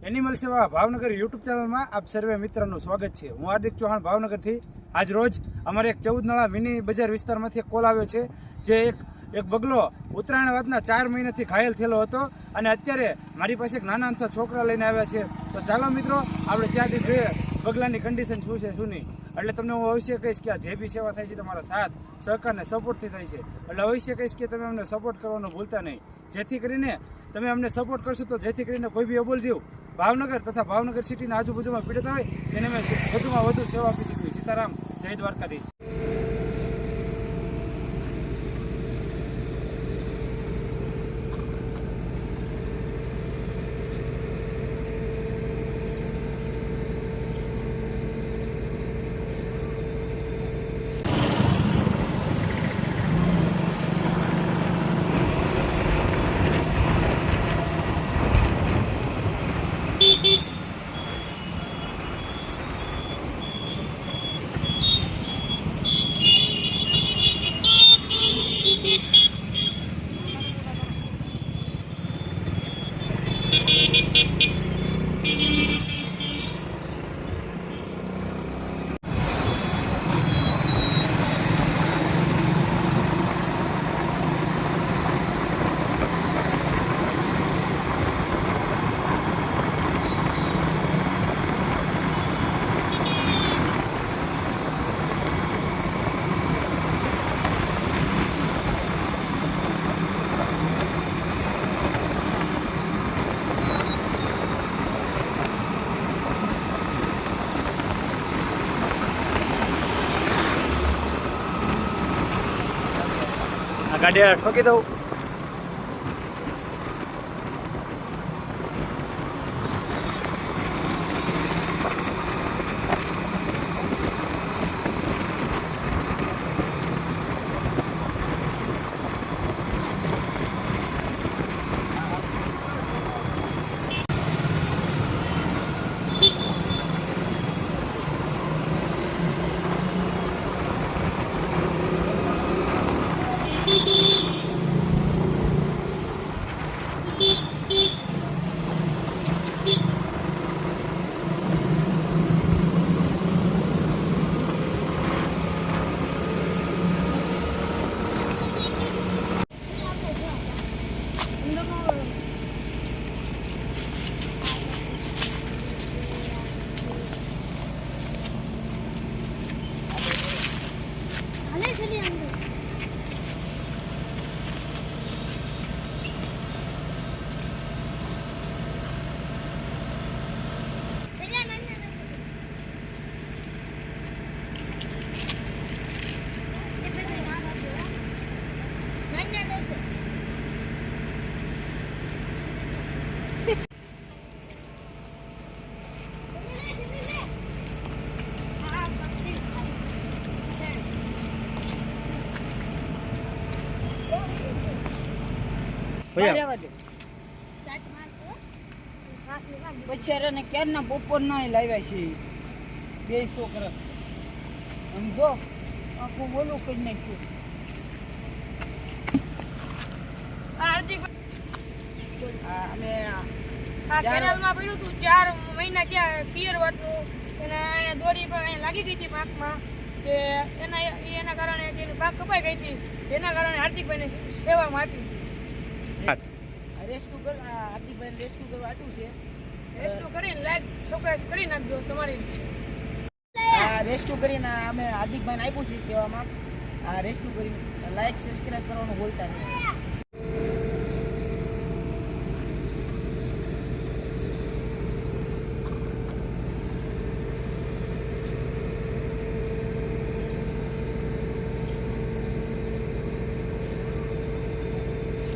Animal સેવા Bhavnagar YouTube ચેનલમાં આપ સર્વે મિત્રોનું સ્વાગત છે। હું હાર્દિક ચૌહાણ ભાવનગરથી। આજ રોજ અમારે એક 14 નળા મિની બજાર વિસ્તારમાંથી એક કોલ આવ્યો છે જે એક બગલો ઉત્તરાયણ વાતના 4 મહિનાથી ઘાયલ થયેલો હતો અને અત્યારે મારી પાસે એક નાના અમથા છોકરા લઈને આવ્યા છે। તો ચાલો મિત્રો આપણે ત્યાંથી જોઈએ બગલાની કન્ડિશન શું છે શું નહીં। એટલે તમને હું અવશ્ય કહીશ કે આ જે બી સેવા થાય છે તમારા સાથ સહકાર ને સપોર્ટથી થાય છે। એટલે અવશ્ય કહીશ કે તમે અમને સપોર્ટ કરવાનું ભૂલતા નહીં, જેથી કરીને તમે અમને સપોર્ટ કરશો તો જેથી કરીને કોઈ બી અબોલ જીવ ભાવનગર તથા ભાવનગર સિટીના આજુબાજુમાં પીડિત હોય તેને અમે વધુમાં વધુ સેવા આપી શકીએ। સીતારામ, જય દ્વારકાધીશ। गाड़ी ठोकी दो। બચારાને ક્યારના બપોર ના લાવ્યા છે બે છોકરા, સમજો આખું બોલું કરી નાખ્યું। અમે કેનાલમાં પડ્યું હતું 4 મહિના ત્યાં પિયર વાતનું, એને અહીંયા દોરી અહીંયા લાગી ગઈ હતી પાકમાં કે એના કારણે તેની પાક કપાઈ ગઈ હતી, એના કારણે હાર્દિકભાઈને સેવામાં આપી રેસ્ક્યુ કર હાર્દિકભાઈ રેસ્ક્યુ કરવા આટું છે। રેસ્ક્યુ કરીને લાઈક છોકરા કરી નાખજો તમારી રેસ્ક્યુ કરીને અમે હાર્દિકભાઈને આપ્યું છે સેવામાં। રેસ્ક્યુ કરીને લાઈક સબસ્ક્રાઈબ કરવાનું ભૂલતા નહીં।